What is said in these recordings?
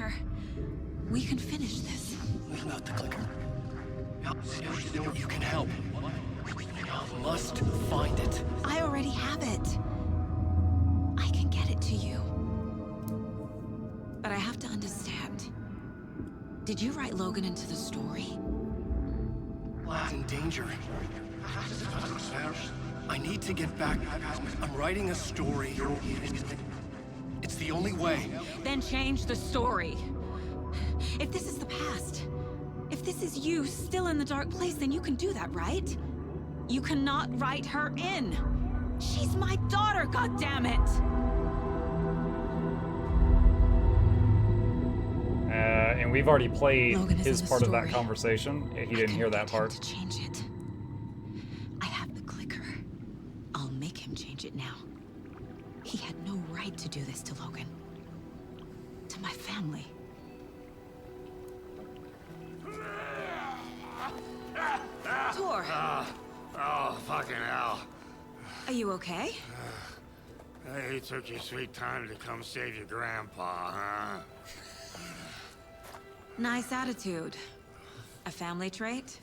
her, we can finish this. What about the clicker? You can help. You must find it. I already have it. I can get it to you. But I have to understand. Did you write Logan into the story? Lad's in danger. I need to get back. I'm writing a story. It's the only way. Then change the story. If this is the past, if this is you still in the dark place, then you can do that, right? You cannot write her in. She's my daughter, goddammit! And we've already played his part of that story. conversation. He didn't hear that part. To change it. I have the clicker. I'll make him change it now. He had no right to do this to Logan. To my family. Tor, Oh, fucking hell. are you okay? Hey, it took you sweet time to come save your grandpa, huh? Nice attitude. A family trait?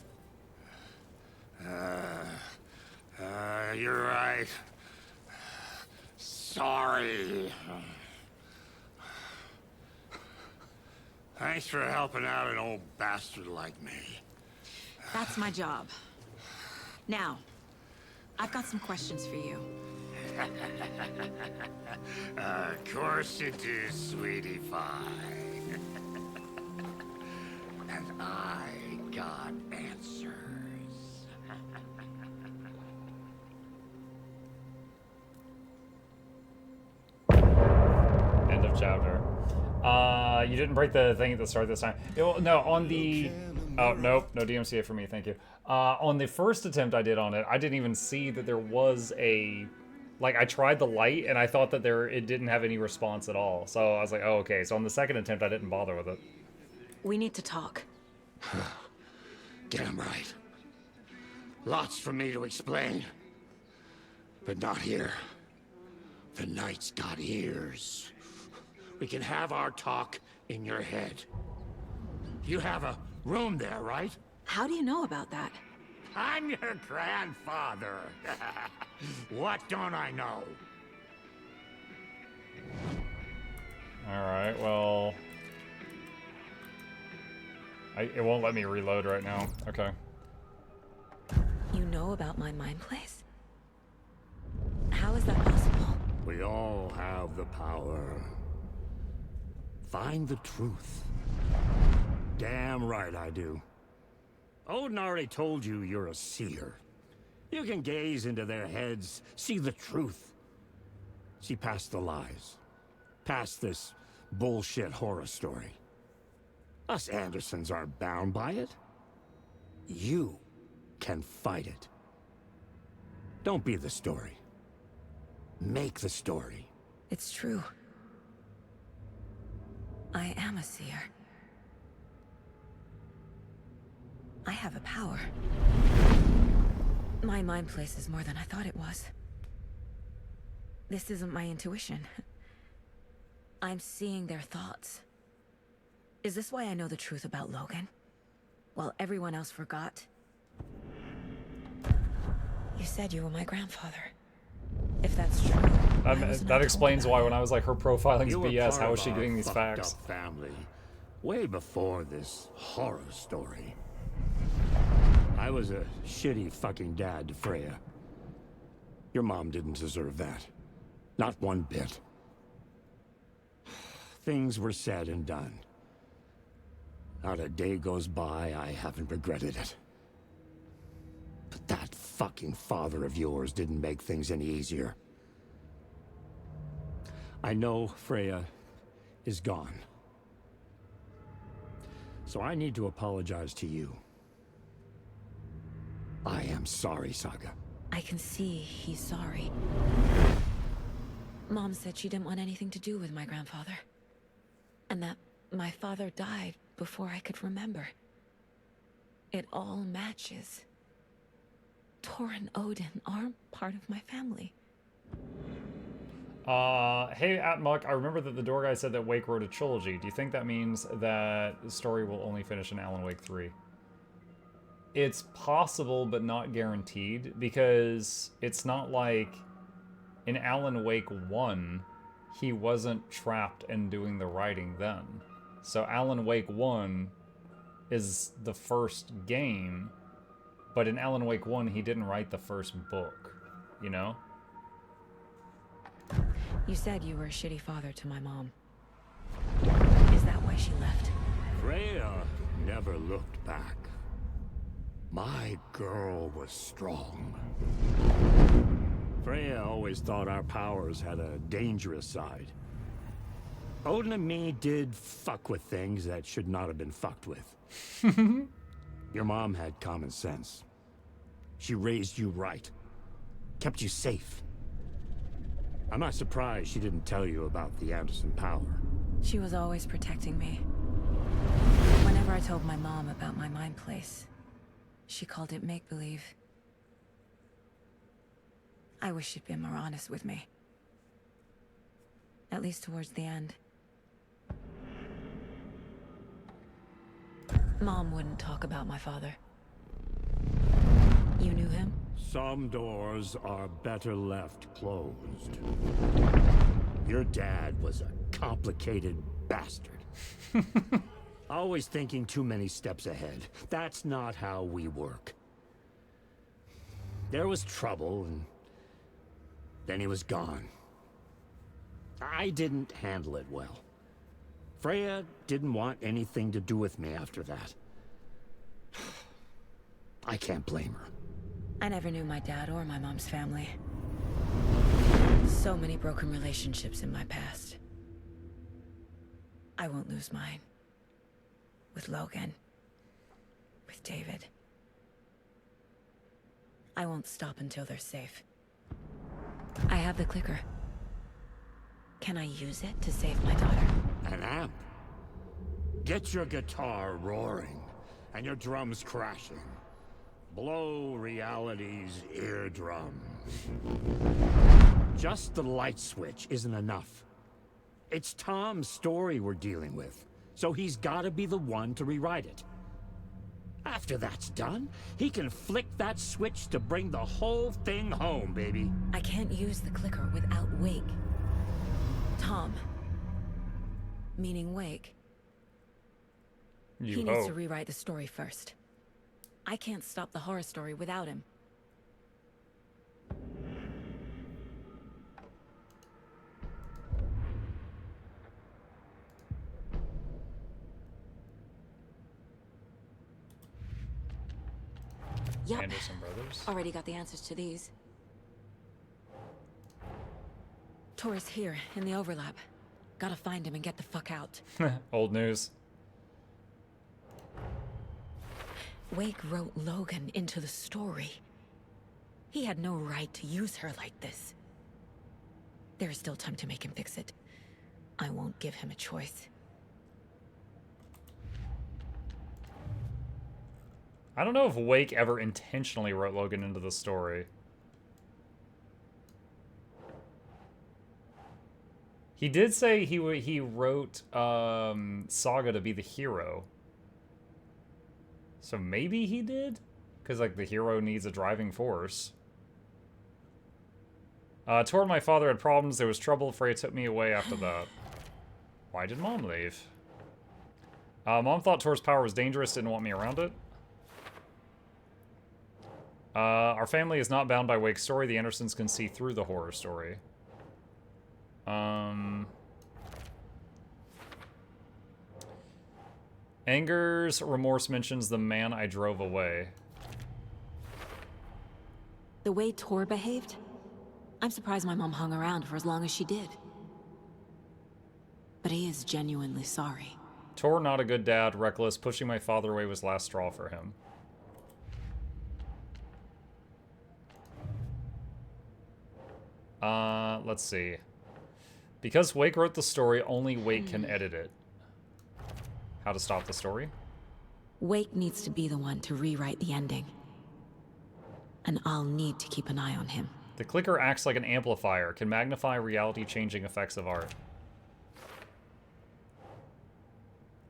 You're right. Sorry. Thanks for helping out an old bastard like me. That's my job. Now, I've got some questions for you. Of course you do, sweetie pie. And I got answers. End of chapter. You didn't break the thing at the start this time. No, on the... Oh, nope. No DMCA for me, thank you. On the first attempt I did on it, I didn't even see that there was a... Like, I tried the light, and I thought that it didn't have any response at all. So I was like, oh, okay. So on the second attempt, I didn't bother with it. We need to talk. Damn right. Lots for me to explain. But not here. The night's got ears. We can have our talk in your head. You have a room there, right? How do you know about that? I'm your grandfather. What don't I know? Alright, well... it won't let me reload right now. Okay. You know about my mind place? How is that possible? We all have the power. Find the truth. Damn right I do. Odin already told you you're a seer. You can gaze into their heads, see the truth. See past the lies. Past this bullshit horror story. Us Andersons aren't bound by it. You can fight it. Don't be the story. Make the story. It's true. I am a seer. I have a power. My mind place is more than I thought it was. This isn't my intuition. I'm seeing their thoughts. Is this why I know the truth about Logan? While everyone else forgot? You said you were my grandfather. If that's true, that explains why when I was like, her profiling's You were BS, part how of is she our getting these fucked facts? up family, way before this horror story. I was a shitty fucking dad to Freya. Your mom didn't deserve that. Not one bit. Things were said and done. Not a day goes by I haven't regretted it. But that fucking father of yours didn't make things any easier. I know Freya is gone. So I need to apologize to you. I am sorry, Saga. I can see he's sorry. Mom said she didn't want anything to do with my grandfather. And that my father died before I could remember. It all matches. Tor and Odin are part of my family. Hey, Atmuck, I remember that the door guy said that Wake wrote a trilogy. Do you think that means that the story will only finish in Alan Wake 3? It's possible, but not guaranteed, because it's not like in Alan Wake 1, he wasn't trapped and doing the writing then. So Alan Wake 1 is the first game, but in Alan Wake 1, he didn't write the first book, you know? You said you were a shitty father to my mom. Is that why she left? Freya never looked back. My girl was strong. Freya always thought our powers had a dangerous side. Odin and me did fuck with things that should not have been fucked with. Your mom had common sense. She raised you right. Kept you safe. I'm not surprised she didn't tell you about the Anderson power. She was always protecting me. Whenever I told my mom about my mind place, she called it make-believe. I wish she'd been more honest with me. At least towards the end. Mom wouldn't talk about my father. You knew him? Some doors are better left closed. Your dad was a complicated bastard. Always thinking too many steps ahead. That's not how we work. There was trouble, and then he was gone. I didn't handle it well. Freya didn't want anything to do with me after that. I can't blame her. I never knew my dad or my mom's family. So many broken relationships in my past. I won't lose mine. With Logan. With David. I won't stop until they're safe. I have the clicker. Can I use it to save my daughter? An amp. Get your guitar roaring and your drums crashing. Blow reality's eardrum. Just the light switch isn't enough. It's Tom's story we're dealing with, so he's gotta be the one to rewrite it. After that's done, he can flick that switch to bring the whole thing home, baby. I can't use the clicker without Wake. Tom. Meaning Wake. He needs to rewrite the story first. I can't stop the horror story without him. Yep. Anderson Brothers. Already got the answers to these. Tor's here, in the overlap. Gotta find him and get the fuck out. Old news. Wake wrote Logan into the story. He had no right to use her like this. There is still time to make him fix it. I won't give him a choice. I don't know if Wake ever intentionally wrote Logan into the story. He did say he wrote Saga to be the hero. So maybe he did? Because, like, the hero needs a driving force. Tor and my father had problems. There was trouble. Freya took me away after that. Why did Mom leave? Mom thought Tor's power was dangerous, didn't want me around it. Our family is not bound by Wake's story. The Andersons can see through the horror story. Anger's remorse mentions the man I drove away. The way Tor behaved? I'm surprised my mom hung around for as long as she did. But he is genuinely sorry. Tor, not a good dad, reckless, pushing my father away was last straw for him. Let's see. Because Wake wrote the story, only Wake can edit it. How to stop the story? Wake needs to be the one to rewrite the ending. And I'll need to keep an eye on him. The clicker acts like an amplifier, can magnify reality-changing effects of art.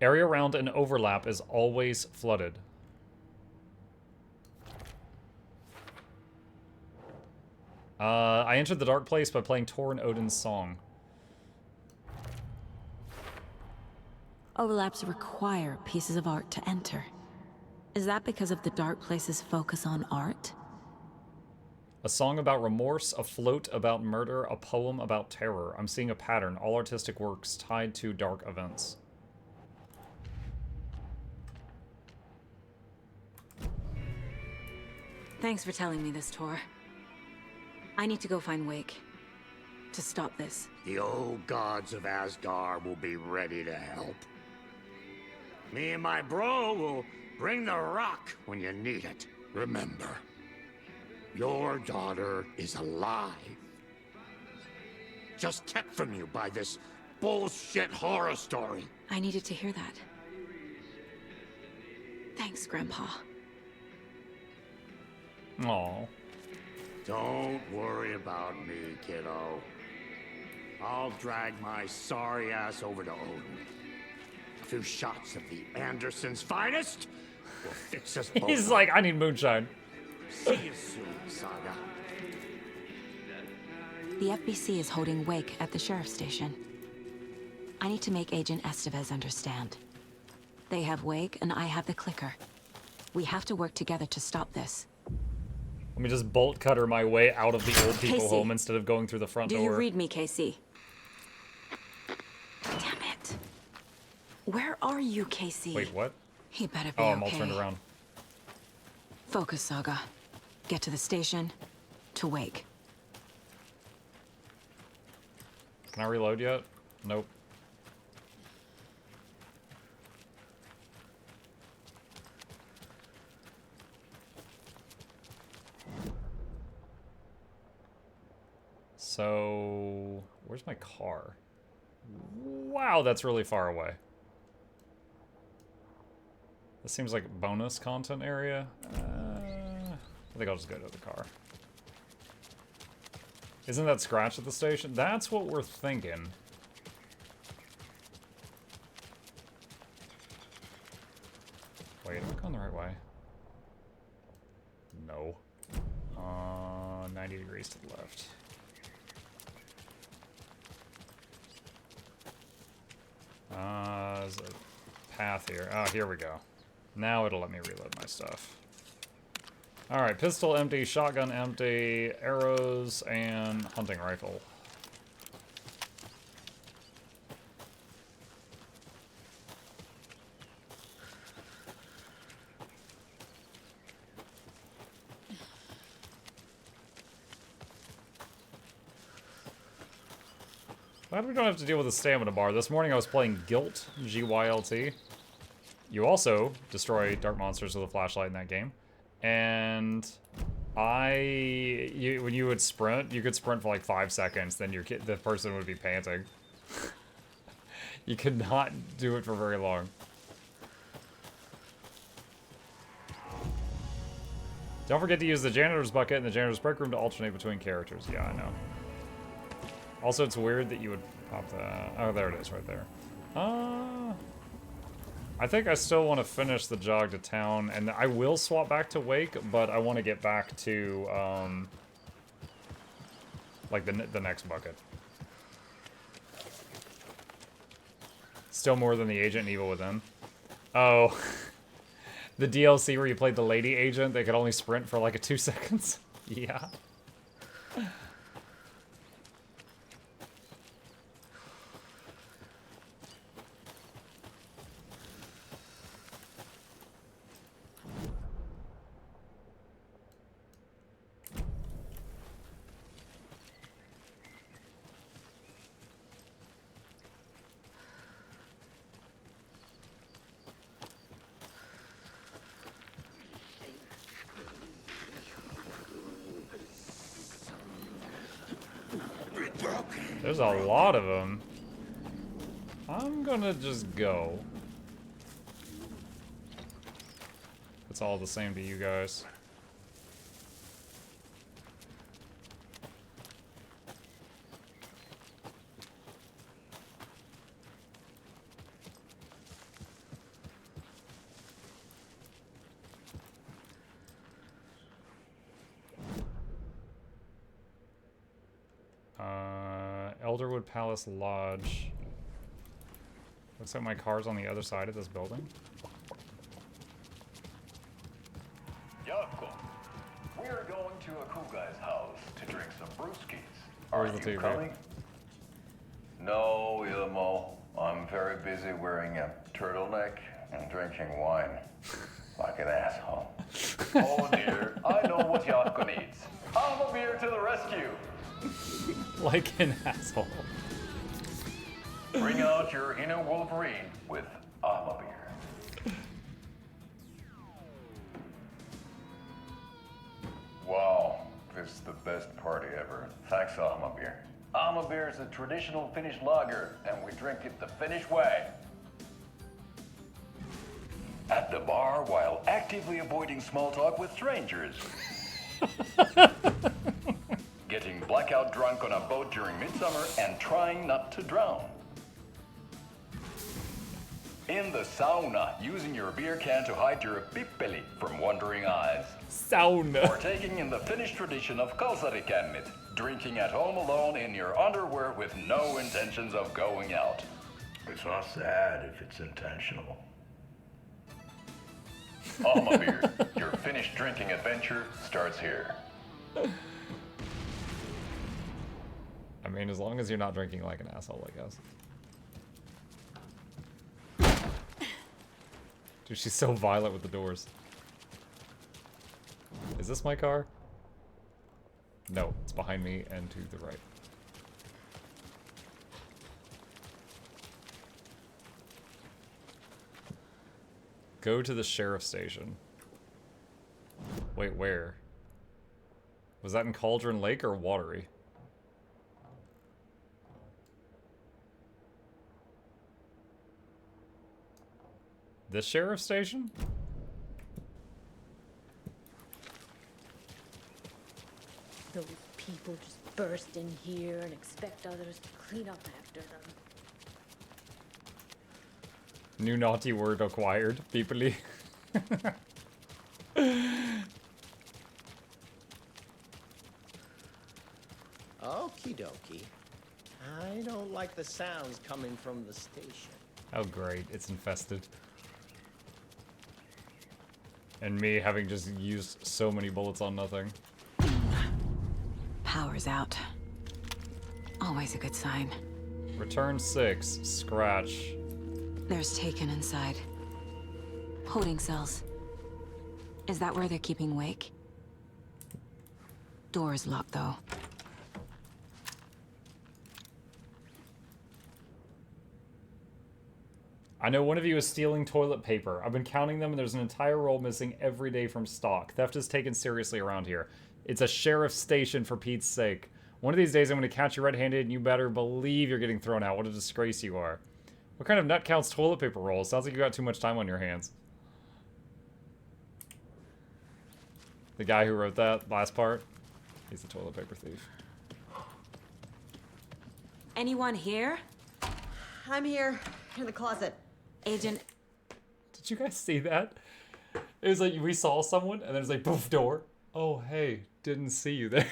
Area around an overlap is always flooded. I entered the dark place by playing Torn Odin's song. Overlaps require pieces of art to enter. Is that because of the dark place's focus on art? A song about remorse, a float about murder, a poem about terror. I'm seeing a pattern, all artistic works tied to dark events. Thanks for telling me this, Tor. I need to go find Wake. To stop this. The old gods of Asgard will be ready to help. Me and my bro will bring the rock when you need it. Remember, your daughter is alive. Just kept from you by this bullshit horror story. I needed to hear that. Thanks, Grandpa. Aww. Don't worry about me, kiddo. I'll drag my sorry ass over to Odin. A few shots of the Andersons' finest will fix us both. He's like, I need moonshine. See you soon, Saga. The FBC is holding Wake at the sheriff's station. I need to make Agent Estevez understand. They have Wake and I have the clicker. We have to work together to stop this. Let me just bolt cutter my way out of the old people Casey, home instead of going through the front door. Do you read me, Casey? Damn it. Where are you, Casey? Wait, what? He better be Oh, okay. I'm all turned around. Focus, Saga. Get to the station. To Wake. Can I reload yet? Nope. So, where's my car? Wow, that's really far away. This seems like bonus content area. I think I'll just go to the car. Isn't that Scratch at the station? That's what we're thinking. Wait, am I going the right way? No. 90 degrees to the left. There's a path here. Oh, here we go. Now it'll let me reload my stuff. Alright, pistol empty, shotgun empty, arrows, and hunting rifle. Glad we don't have to deal with a stamina bar. This morning I was playing Gylt, G-Y-L-T. You also destroy dark monsters with a flashlight in that game. And when you would sprint, you could sprint for like 5 seconds, then the person would be panting. You could not do it for very long. Don't forget to use the janitor's bucket and the janitor's break room to alternate between characters. Yeah, I know. Also, it's weird that you would pop that. Oh, there it is right there. I think I still want to finish the jog to town, and I will swap back to Wake, but I want to get back to, like, the next bucket. Still more than the Agent and Evil Within. Oh. The DLC where you played the lady agent, they could only sprint for, like, 2 seconds. Yeah. There's a lot of them. I'm gonna just go. It's all the same to you guys. Elderwood Palace Lodge. Looks like my car's on the other side of this building. Yako, we're going to a cool guy's house to drink some brewskis. Where's Are the you TV? coming? No, Ilmo. I'm very busy wearing a turtleneck and drinking wine. Like an asshole. Oh dear, I know what Yako needs. I'm a beer to the rescue. Like an asshole. Bring out your inner Wolverine with Alma beer. Wow, this is the best party ever. Thanks, Alma beer. Alma beer is a traditional Finnish lager, and we drink it the Finnish way. At the bar while actively avoiding small talk with strangers. Getting blackout drunk on a boat during midsummer and trying not to drown. In the sauna, using your beer can to hide your pippeli from wandering eyes. Sauna. Partaking in the Finnish tradition of kalsarikännit, drinking at home alone in your underwear with no intentions of going out. It's not sad if it's intentional. Alma beer, your Finnish drinking adventure starts here. I mean, as long as you're not drinking like an asshole, I guess. Dude, she's so violent with the doors. Is this my car? No, it's behind me and to the right. Go to the sheriff's station. Wait, where? Was that in Cauldron Lake or Watery? This sheriff's station? Those people just burst in here and expect others to clean up after them. New naughty word acquired, peoply. Okie dokie. I don't like the sounds coming from the station. Oh great, it's infested. And me having just used so many bullets on nothing. Power's out. Always a good sign. Return 6, scratch. There's Taken inside. Holding cells. Is that where they're keeping Wake? Door's locked, though. I know one of you is stealing toilet paper. I've been counting them and there's an entire roll missing every day from stock. Theft is taken seriously around here. It's a sheriff's station, for Pete's sake. One of these days I'm going to catch you red-handed and you better believe you're getting thrown out. What a disgrace you are. What kind of nut counts toilet paper rolls? Sounds like you got too much time on your hands. The guy who wrote that last part, he's the toilet paper thief. Anyone here? I'm here, in the closet. Agent... Did you guys see that? It was like, we saw someone, and then it's like, poof, door. Oh, hey, didn't see you there.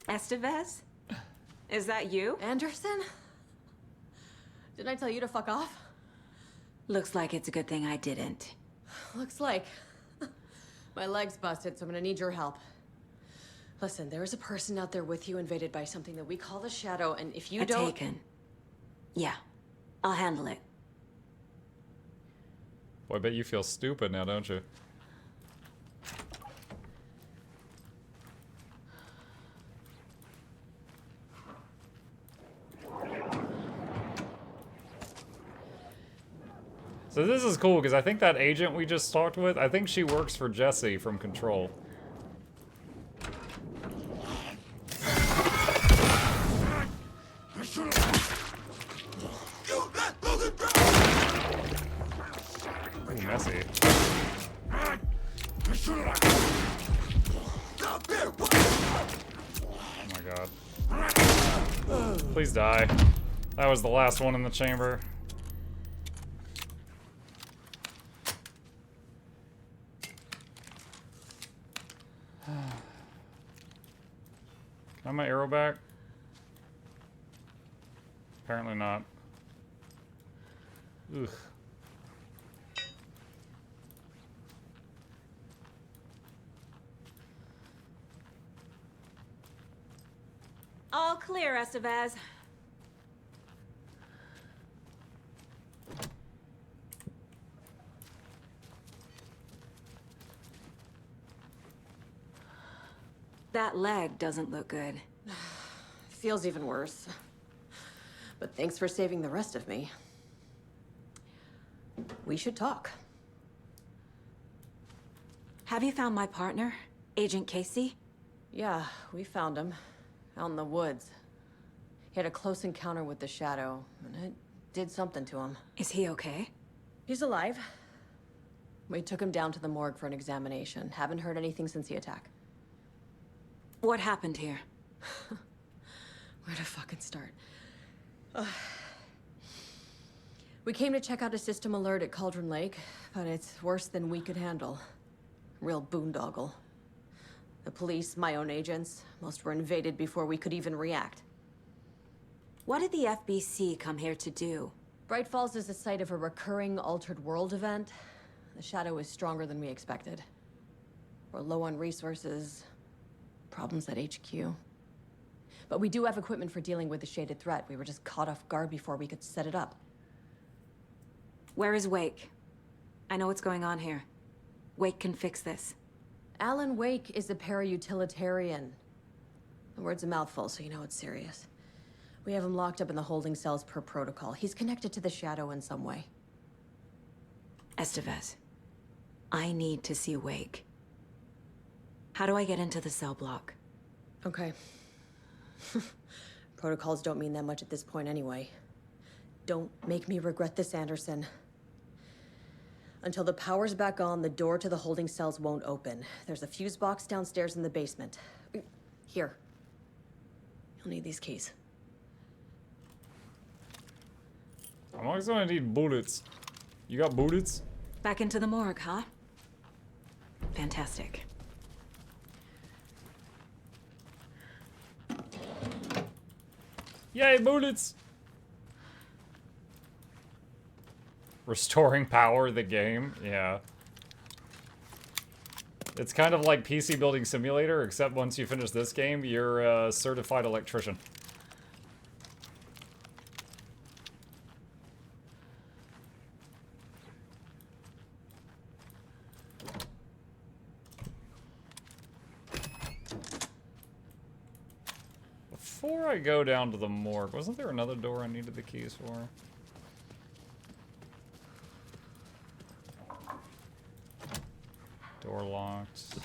Estevez? Is that you? Anderson? Didn't I tell you to fuck off? Looks like it's a good thing I didn't. Looks like. My leg's busted, so I'm gonna need your help. Listen, there is a person out there with you invaded by something that we call the Shadow, and if you don't... Taken. Yeah, I'll handle it. Boy, I bet you feel stupid now, don't you? So this is cool, because I think that agent we just talked with, I think she works for Jesse from Control. Ooh, messy. Oh my god. Please die. That was the last one in the chamber. Can I have my arrow back? apparently not. Ugh. All clear, Estevez. That leg doesn't look good. Feels even worse. But thanks for saving the rest of me. We should talk. Have you found my partner, Agent Casey? Yeah, we found him. Out in the woods. He had a close encounter with the Shadow, and it did something to him. Is he okay? He's alive. We took him down to the morgue for an examination. Haven't heard anything since the attack. What happened here? Where to fucking start? We came to check out a system alert at Cauldron Lake, but it's worse than we could handle. Real boondoggle. The police, my own agents, most were invaded before we could even react. What did the FBC come here to do? Bright Falls is the site of a recurring Altered World event. The Shadow is stronger than we expected. We're low on resources, problems at HQ. But we do have equipment for dealing with the shaded threat. We were just caught off guard before we could set it up. Where is Wake? I know what's going on here. Wake can fix this. Alan Wake is a para-utilitarian. The word's a mouthful, so you know it's serious. We have him locked up in the holding cells per protocol. He's connected to the Shadow in some way. Estevez, I need to see Wake. How do I get into the cell block? Okay. Protocols don't mean that much at this point anyway. Don't make me regret this, Anderson. Until the power's back on, the door to the holding cells won't open. There's a fuse box downstairs in the basement. Here. You'll need these keys. I'm always gonna need bullets. You got bullets? Back into the morgue, huh? Fantastic. Yay, bullets! Restoring power the game, yeah. It's kind of like PC Building Simulator, except once you finish this game, you're a certified electrician. Before I go down to the morgue, wasn't there another door I needed the keys for? Door locked.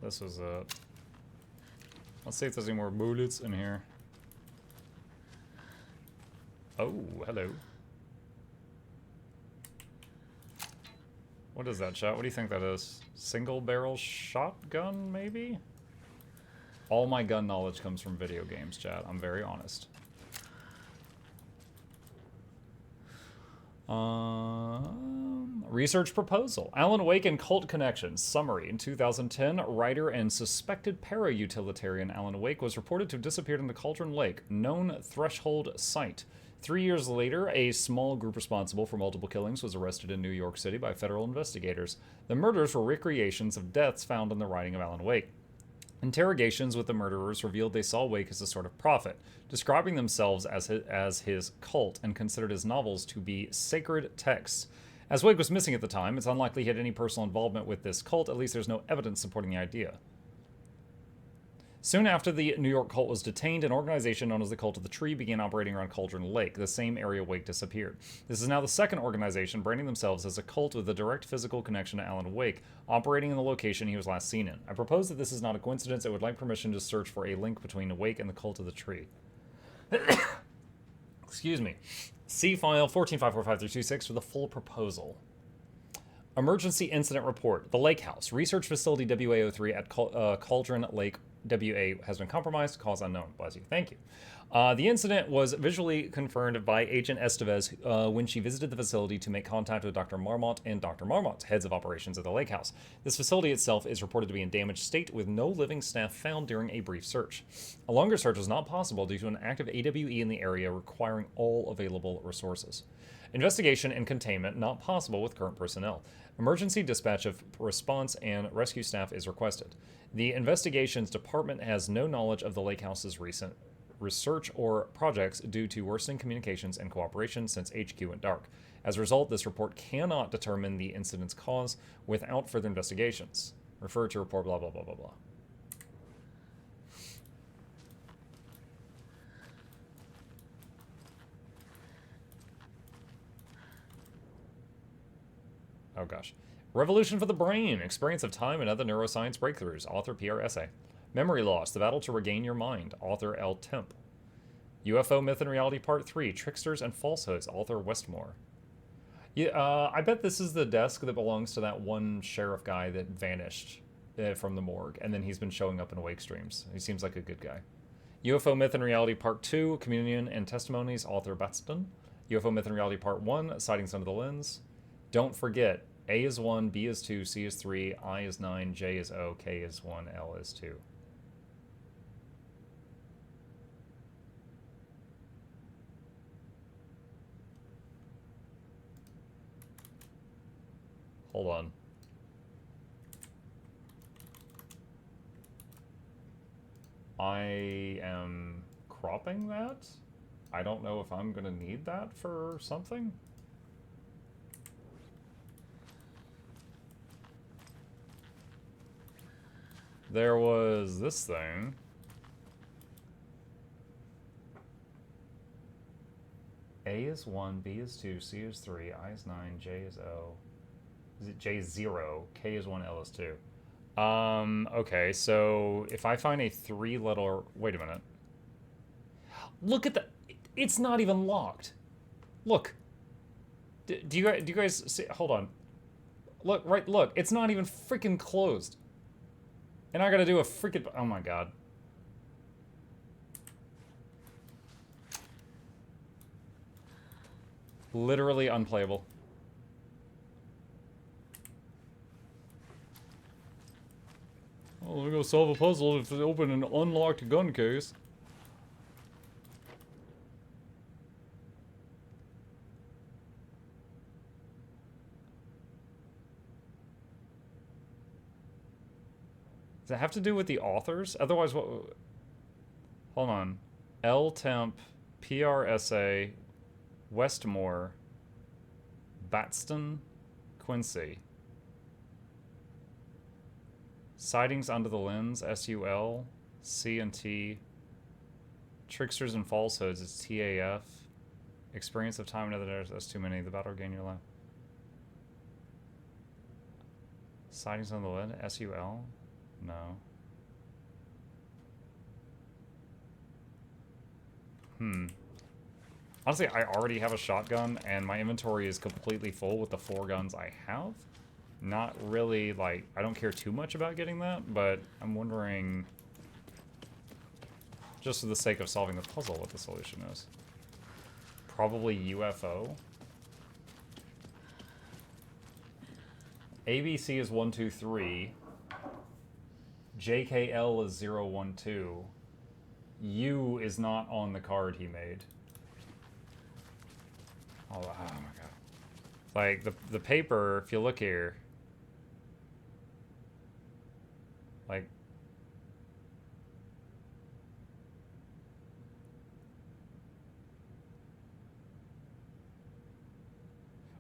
This was it. Let's see if there's any more bullets in here. Oh, hello. What is that shot? What do you think that is? Single barrel shotgun, maybe? All my gun knowledge comes from video games, chat. I'm very honest. Research proposal. Alan Wake and Cult Connections. Summary. In 2010, writer and suspected para-utilitarian Alan Wake was reported to have disappeared in the Cauldron Lake, known threshold site. 3 years later, a small group responsible for multiple killings was arrested in New York City by federal investigators. The murders were recreations of deaths found in the writing of Alan Wake. Interrogations with the murderers revealed they saw Wake as a sort of prophet, describing themselves as his cult and considered his novels to be sacred texts. As Wake was missing at the time, it's unlikely he had any personal involvement with this cult, at least there's no evidence supporting the idea. Soon after the New York cult was detained, an organization known as the Cult of the Tree began operating around Cauldron Lake, the same area Wake disappeared. This is now the second organization branding themselves as a cult with a direct physical connection to Alan Wake, operating in the location he was last seen in. I propose that this is not a coincidence. I would like permission to search for a link between Wake and the Cult of the Tree. Excuse me. See file 14545-326 for the full proposal. Emergency Incident Report. The Lake House. Research Facility WA03 at Cauldron Lake AWA has been compromised. Cause unknown. Bless you. Thank you. The incident was visually confirmed by Agent Estevez when she visited the facility to make contact with Dr. Marmont and Dr. Marmont, heads of operations at the lake house. This facility itself is reported to be in damaged state with no living staff found during a brief search. A longer search was not possible due to an active AWE in the area requiring all available resources. Investigation and containment not possible with current personnel. Emergency dispatch of response and rescue staff is requested. The investigations department has no knowledge of the lake house's recent research or projects due to worsening communications and cooperation since HQ went dark. As a result, this report cannot determine the incident's cause without further investigations. Refer to report blah blah blah blah blah. Oh gosh. Revolution for the Brain, Experience of Time and Other Neuroscience Breakthroughs, author PR essay. Memory Loss, The Battle to Regain Your Mind, author L. Temp. UFO Myth and Reality Part 3, Tricksters and Falsehoods, author Westmore. Yeah, I bet this is the desk that belongs to that one sheriff guy that vanished from the morgue, and then he's been showing up in Awake streams. He seems like a good guy. UFO Myth and Reality Part 2, Communion and Testimonies, author Batston. UFO Myth and Reality Part 1, Sightings Under the Lens. Don't forget, A is 1, B is 2, C is 3, I is 9, J is O, K is 1, L is 2. Hold on. I am cropping that? I don't know if I'm gonna need that for something. There was this thing. A is 1, B is 2, C is 3, I is 9, J is O. Is it J is 0, K is 1, L is 2. Okay, so if I find a 3-letter... Wait a minute. Look at the... It's not even locked. Look. Do you guys see... Hold on. Look, right, look. It's not even freaking closed. And I gotta do a freaking... Oh my god. Literally unplayable. Oh, we're gonna solve a puzzle if they open an unlocked gun case. Does it have to do with the authors? Otherwise, what... Hold on. L. Temp, PRSA, Westmore, Batston, Quincy. Sightings Under the Lens, SUL, C and T. Tricksters and Falsehoods, it's TAF. Experience of Time and Other Narratives, that's too many. The Battle Regain Your Life. Sightings Under the Lens, SUL? No. Honestly, I already have a shotgun, and my inventory is completely full with the 4 guns I have. Not really, like, I don't care too much about getting that, but I'm wondering, just for the sake of solving the puzzle, what the solution is. Probably UFO. ABC is 1, 2, 3. JKL is 0, 1, 2. U is not on the card he made. Oh my god. Like, the paper, if you look here, like,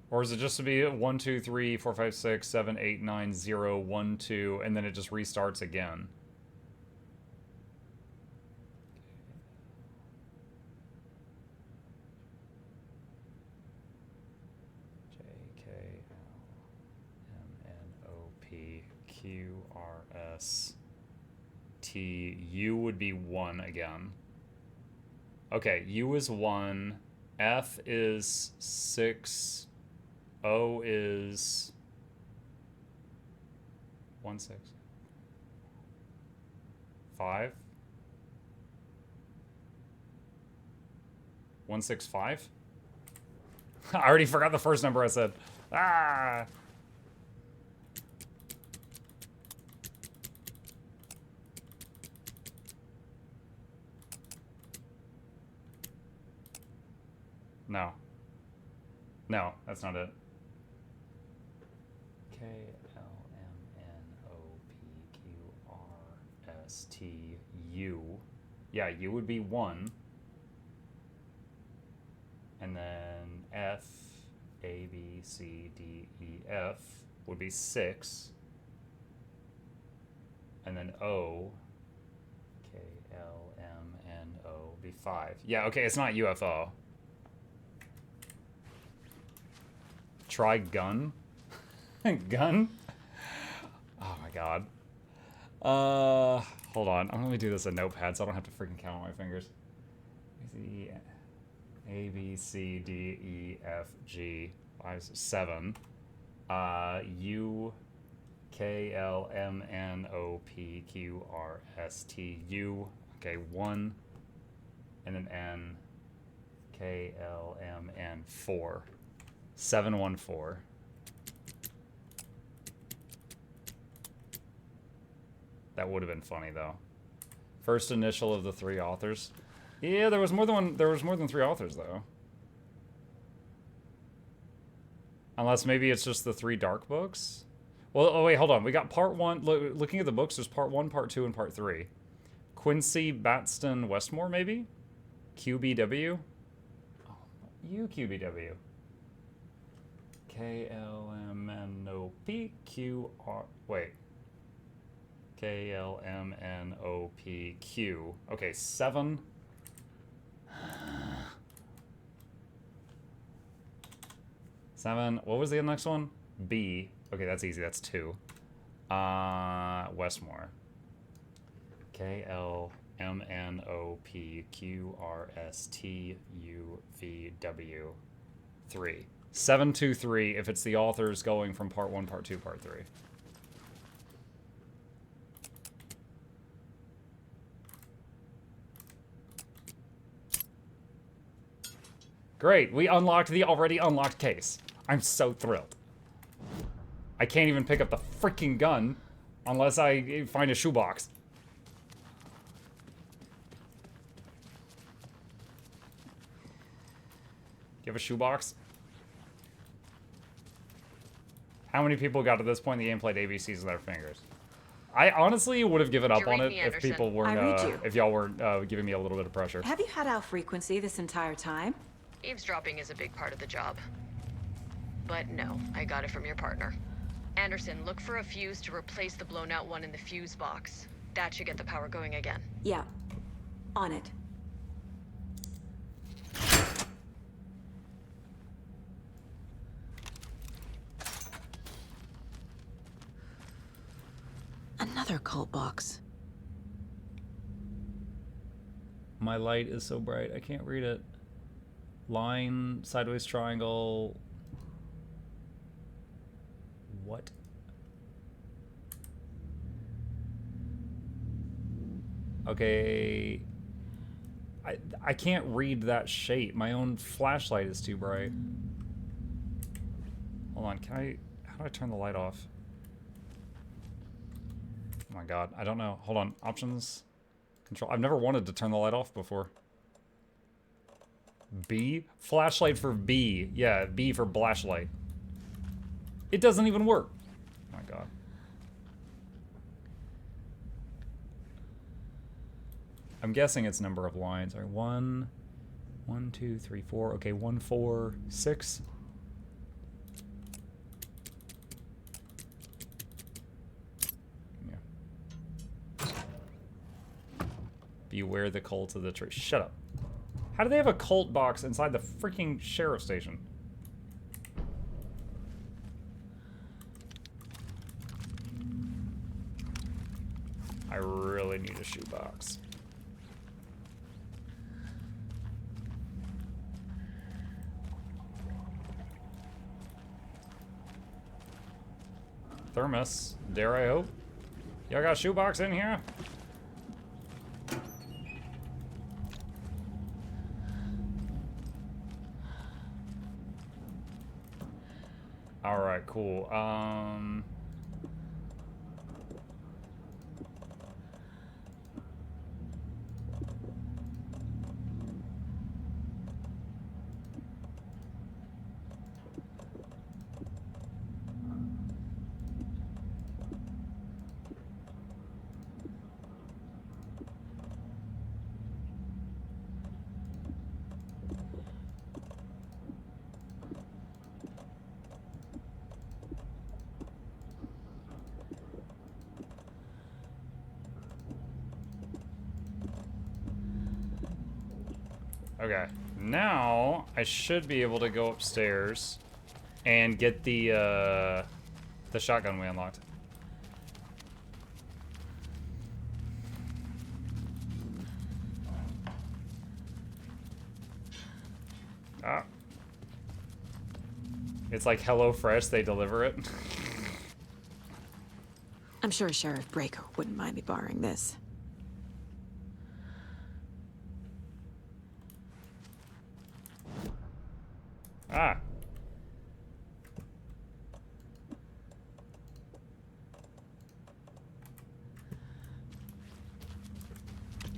or is it just to be 1, 2, 3, 4, 5, 6, 7, 8, 9, 0, 1, 2, and then it just restarts again? QRS T. U would be 1 again. Okay, U is 1. F is 6. O is 1, 6. 5? 165? I already forgot the first number I said. Ah! No. No, that's not it. KLMNOPQRSTU. Yeah, U would be 1. And then F, A, B, C, D, E, F would be 6. And then O, K, L, M, N, O, would be 5. Yeah, okay, it's not UFO. Try gun? Gun? Oh my god. Hold on. I'm gonna do this in Notepad so I don't have to freaking count on my fingers. A, B, C, D, E, F, G, 5, 7. U, K, L, M, N, O, P, Q, R, S, T, U. Okay, 1. And then N, K, L, M, N, 4. 714. That would have been funny though. First initial of the 3 authors. Yeah, there was more than one. There was more than 3 authors though. Unless maybe it's just the 3 dark books. Well, oh wait, hold on. We got part 1. Looking at the books, there's part 1, part 2, and part 3. Quincy Batston Westmore, maybe. QBW. Oh, UQBW. KLMNOPQR. Wait. KLMNOPQ. Okay, 7. 7. What was the next one? B. Okay, that's easy. That's 2. Westmore. KLMNOPQRSTUVW. 3. 723 if it's the authors going from part 1, part 2, part 3. Great, we unlocked the already unlocked case. I'm so thrilled. I can't even pick up the freaking gun unless I find a shoebox. Do you have a shoebox? How many people got to this point in the game played ABCs with their fingers? I honestly would have given up on it if people weren't, if y'all weren't giving me a little bit of pressure. Have you had our frequency this entire time? Eavesdropping is a big part of the job. But no, I got it from your partner. Anderson, look for a fuse to replace the blown out one in the fuse box. That should get the power going again. Yeah. On it. Another cult box. My light is so bright, I can't read it. Line, sideways triangle. What? Okay. I can't read that shape. My own flashlight is too bright. Hold on, how do I turn the light off? Oh my god, I don't know. Hold on, options, control. I've never wanted to turn the light off before. B? Flashlight for B. Yeah, B for flashlight. It doesn't even work. Oh my god. I'm guessing it's number of lines. All right, 1, 2, 3, 4. Okay, 1, 4, 6. Yeah. Beware the cult of the tree. Shut up. How do they have a cult box inside the freaking sheriff station? I really need a shoebox. Thermos, dare I hope? Y'all got a shoebox in here? All right, cool. Okay, now I should be able to go upstairs and get the shotgun we unlocked. Ah. It's like HelloFresh, they deliver it. I'm sure Sheriff Breaker wouldn't mind me borrowing this. Ah.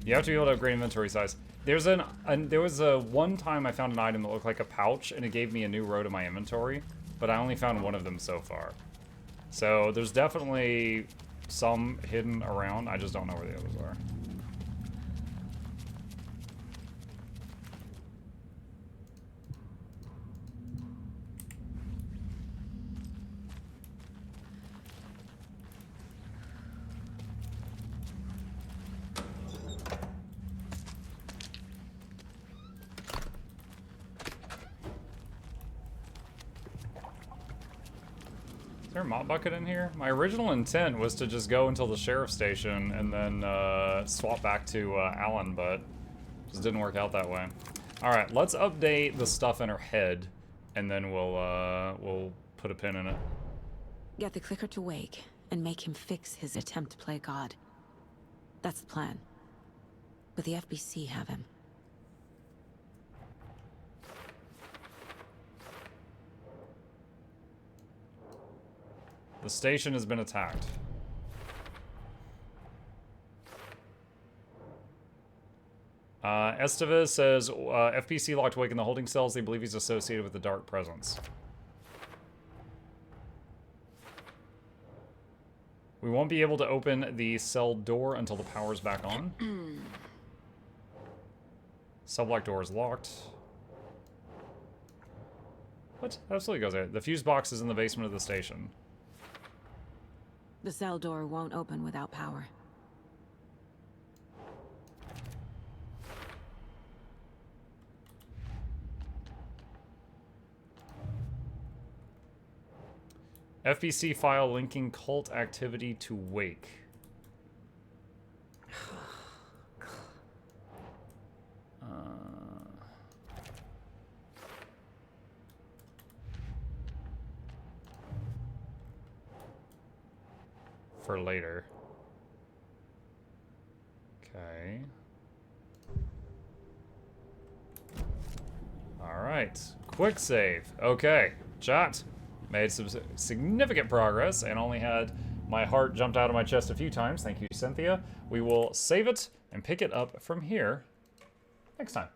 You have to be able to upgrade inventory size. There was a one time I found an item that looked like a pouch and it gave me a new row to my inventory, but I only found one of them so far. So there's definitely some hidden around. I just don't know where the others are. Is there a mop bucket in here? My original intent was to just go until the sheriff's station and then swap back to Alan, but it just didn't work out that way. All right, let's update the stuff in her head, and then we'll put a pin in it. Get the clicker to Wake and make him fix his attempt to play God. That's the plan. But the FBC have him. The station has been attacked. Estevez says, FPC locked Wake in the holding cells. They believe he's associated with the Dark Presence. We won't be able to open the cell door until the power's back on. Cell block door is locked. What? Absolutely goes there. The fuse box is in the basement of the station. The cell door won't open without power. FBC file linking cult activity to Wake. For later. Okay. Alright. Quick save. Okay. Chat. Made some significant progress and only had my heart jumped out of my chest a few times. Thank you, Cynthia. We will save it and pick it up from here next time.